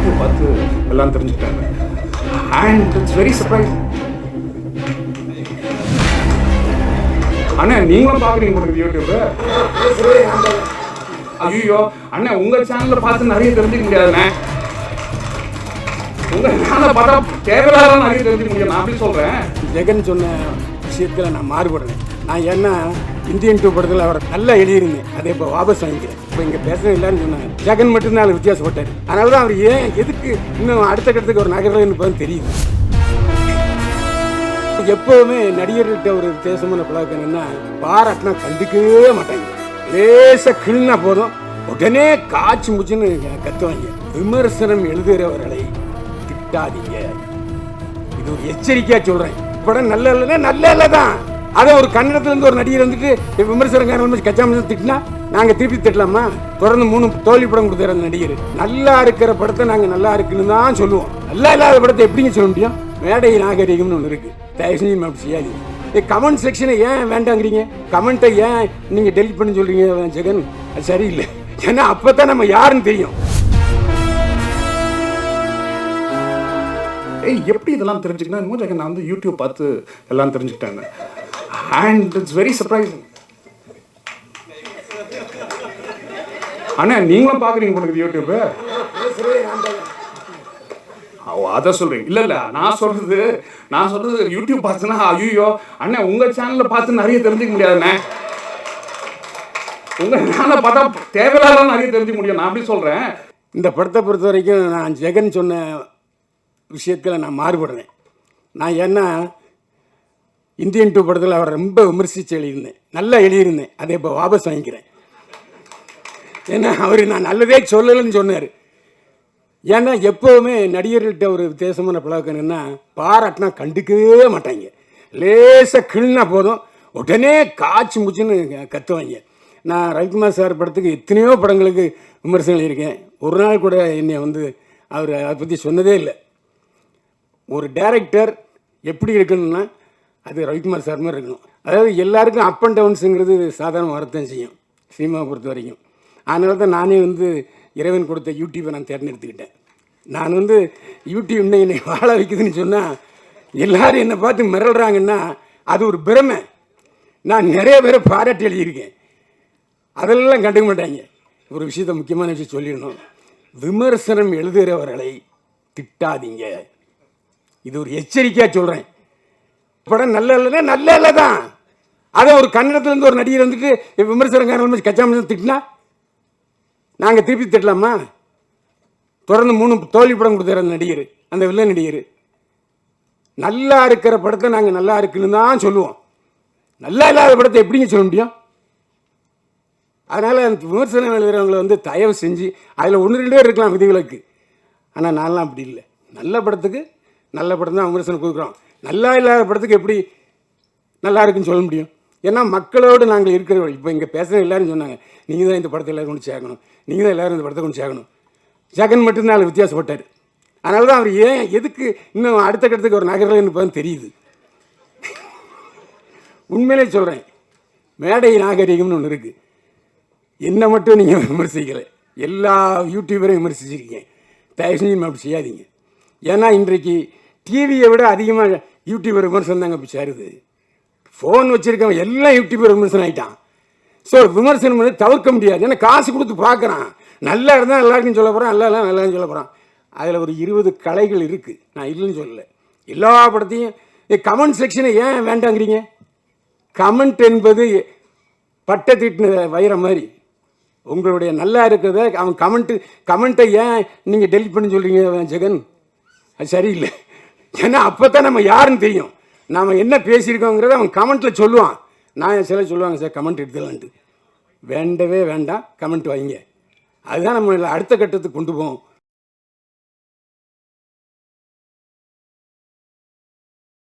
YouTube பார்த்து எல்லாம் தெரிஞ்சுக்கிட்டாங்க. And it's very surprise. அண்ணா நீங்களும் பார்க்குறீங்க உங்களுக்கு யூடியூப்? ஐயோ அண்ணா உங்கள் சேனலில் பார்த்து நிறைய தெரிஞ்சுக்க முடியாதுண்ணே. உங்கள் சேனலில் பார்த்தா தேவையில்லாத நிறைய தெரிஞ்சுக்க முடியும். நான் அப்படி சொல்கிறேன். ஜெகன் சொன்ன விஷயத்தில் நான் மாறுபடுறேன். நான் ஏன்னா இந்தியன் டூ படத்தில் அவர் நல்லா எழுதியிருந்தேன், அதை இப்போ வாபஸ் வாங்கிக்கிறேன். இப்போ இங்கே பேசுகிற எல்லாரும் சொன்னாங்க ஜெகன் மட்டும்தான் அதில் வித்தியாசப்பட்டார். அதனால தான் அவர் ஏன் எதுக்கு இன்னும் அடுத்த கட்டத்துக்கு ஒரு நகர்றதுன்னு இப்போ தெரியுது. எப்போவுமே நடிகர்கிட்ட ஒரு வித்தியாசமான பழக்கம் என்னன்னா, பாராட்டினா கண்டுக்கவே மாட்டாங்க. லேசாக கிள்னா போதும் உடனே காய்ச்சி முச்சுன்னு கத்துவாங்க. விமர்சனம் எழுதுகிறவர்களை திட்டாதீங்க, இது ஒரு எச்சரிக்கையா சொல்றேன். படம் நல்ல இல்லைன்னா நல்ல இல்லை தான். அதை ஒரு கன்னடத்துல இருந்து ஒரு நடிகர் வந்துட்டு விமர்சனக்காரன் கச்சாம திட்டினா நாங்க திருப்பி திட்டலாமா? தொடர்ந்து 3 தோல்வி படம் கொடுத்துற நடிகர். நல்லா இருக்கிற படத்தை நாங்க நல்லா இருக்குன்னு தான் சொல்லுவோம். நல்லா இல்லாத படத்தை எப்படிங்க சொல்ல முடியும்? மேடை நாகரிகம்னு ஒன்று இருக்கு, தயவு செஞ்சு அப்படி செய்யாதீங்க. கமெண்ட் செக்ஷனை ஏன் வேண்டாங்கிறீங்க? கமெண்ட்டை ஏன் நீங்க டெலிட் பண்ணி சொல்றீங்க ஜெகன்? அது சரியில்லை. ஏன்னா அப்பதான் நம்ம யாருன்னு தெரியும். எப்படி இதெல்லாம் தெரிஞ்சுக்கணும்? ஜெகன் நான் வந்து யூடியூப் பார்த்து எல்லாம் தெரிஞ்சுக்கிட்டாங்க. And it's very surprising. அண்ணா நீங்களும் பார்க்குறீங்க உங்களுக்கு யூடியூப்? அதை சொல்றீங்க? இல்ல இல்ல நான் சொல்றது யூடியூப் பார்த்துன்னா ஐயோ அண்ணா உங்க சேனல்ல பார்த்து நிறைய தெரிஞ்சுக்க முடியாதுண்ணே. உங்க சேனலை பார்த்தா தேவையில்லாத நிறைய தெரிஞ்சுக்க முடியும். நான் அப்படி சொல்றேன். இந்த படத்தை பொறுத்த வரைக்கும் நான் ஜெகன் சொன்ன விஷயத்தில் நான் மாறுபடுறேன். நான் ஏன்னா இந்தியன் டூ படத்தில் அவரை ரொம்ப விமர்சித்து எழுதியிருந்தேன், நல்லா எழுதியிருந்தேன், அதை இப்போ வாபஸ் வாங்கிக்கிறேன். ஏன்னா அவர் நான் நல்லதே சொல்லலைன்னு சொன்னார். ஏன்னா எப்போவுமே நடிகர்கள்ட்ட ஒரு வித்தியாசமான பழக்கம் என்னென்னா, பாராட்டினா கண்டுக்கவே மாட்டாங்க. லேசாக கிள்னா போதும் உடனே காய்ச்சி முச்சுன்னு கத்துவாங்க. நான் ரவிக்குமார் சார் படத்துக்கு எத்தனையோ படங்களுக்கு விமர்சனம் எழுதியிருக்கேன். ஒரு நாள் கூட என்னை வந்து அவர் அதை பற்றி சொன்னதே இல்லை. ஒரு டைரக்டர் எப்படி இருக்கணும்னா அது ரவிக்குமார் சார் மாதிரி இருக்கணும். அதாவது எல்லாருக்கும் அப் அண்ட் டவுன்ஸுங்கிறது சாதாரண வரத்தான் செய்யும் சினிமாவை பொறுத்த வரைக்கும். அதனால தான் நானே வந்து இறைவன் கொடுத்த யூடியூப்பை நான் தேர்ந்தெடுத்துக்கிட்டேன். நான் வந்து யூடியூப் இன்னும் என்னை வாழ வைக்குதுன்னு சொன்னால் எல்லோரும் என்னை பார்த்து மிரள்றாங்கன்னா அது ஒரு பிரமை. நான் நிறைய பேரை பாராட்டி எழுதியிருக்கேன், அதெல்லாம் கண்டுக்க மாட்டாங்க. ஒரு விஷயத்த முக்கியமான விஷயம் சொல்லிடணும், விமர்சனம் எழுதுகிறவர்களை திட்டாதீங்க, இது ஒரு எச்சரிக்கையாக சொல்கிறேன். படம் நல்ல இல்லைன்னா நல்ல இல்லை தான். அதை ஒரு கன்னடத்துலேருந்து ஒரு நடிகர் வந்துட்டு விமர்சனக்காரன் கச்சாம திட்டினா நாங்கள் திருப்பி திட்டலாமா? தொடர்ந்து 3 தோல்வி படம் கொடுத்துற நடிகர், அந்த வில்லன் நடிகர். நல்லா இருக்கிற படத்தை நாங்கள் நல்லா இருக்குன்னு தான் சொல்லுவோம். நல்லா இல்லாத படத்தை எப்படிங்க சொல்ல முடியும்? அதனால் அந்த விமர்சனம் எழுதுகிறவங்களை வந்து தயவு செஞ்சு அதில் 1-2 பேர் இருக்கலாம் விதிவிலக்கு. ஆனால் நான்லாம் அப்படி இல்லை. நல்ல படத்துக்கு நல்ல படம் தான் விமர்சனம் கொடுக்குறோம். நல்லா இல்லாத படத்துக்கு எப்படி நல்லா இருக்குன்னு சொல்ல முடியும்? ஏன்னா மக்களோடு நாங்கள் இருக்கிற. இப்போ இங்கே பேசுகிற எல்லோரும் சொன்னாங்க நீங்கள் தான் இந்த படத்தை எல்லோரும் கொண்டு சேர்க்கணும், நீங்கள் தான் எல்லோரும் இந்த படத்தை கொண்டு சேர்க்கணும். ஜெகன் மட்டும்தான் அதில் வித்தியாசப்பட்டார். அதனால தான் அவர் ஏன் எதுக்கு இன்னும் அடுத்த கட்டத்துக்கு ஒரு நகர்றதுன்னு இப்போ தெரியுது. உண்மையிலே சொல்கிறேன், மேடை நாகரிகம்னு ஒன்று இருக்குது. என்னை மட்டும் நீங்கள் விமர்சிக்கலை, எல்லா யூடியூபரையும் விமர்சிச்சிருக்கீங்க. தயவு செஞ்சு அப்படி செய்யாதீங்க. ஏன்னா இன்றைக்கு டிவியை விட அதிகமாக யூடியூபர் விமர்சனம் தாங்க இப்போ சேருது. ஃபோன் வச்சுருக்கவன் எல்லாம் யூடியூபர் விமர்சனம் ஆகிட்டான். ஸோ விமர்சனம் வந்து தவிர்க்க முடியாது. ஏன்னா காசு கொடுத்து பார்க்குறான். நல்லா இருந்தால் எல்லாருக்கும் சொல்ல போகிறான், நல்லா நல்லான்னு சொல்ல போகிறான். அதில் ஒரு 20 கலைகள் இருக்குது, நான் இல்லைன்னு சொல்லலை. எல்லா படத்தையும் கமெண்ட் செக்ஷனை ஏன் வேண்டாங்கிறீங்க? கமெண்ட் என்பது பட்டை தீட்டின வைரம் மாதிரி. உங்களுடைய நல்லா இருக்கிறத அவன் கமெண்ட்டை ஏன் நீங்கள் டெலிட் பண்ணி சொல்கிறீங்க ஜெகன்? அது சரியில்லை. ஏன்னா அப்போ தான் நம்ம யாருன்னு தெரியும், நாம் என்ன பேசியிருக்கோங்கிறத அவன் கமெண்ட்டில் சொல்லுவான். நான் சில சொல்லுவாங்க சார் கமெண்ட் எடுத்துலான்ட்டு. வேண்டவே வேண்டாம், கமெண்ட் வைங்க. அதுதான் நம்ம அடுத்த கட்டத்துக்கு கொண்டு போவோம்.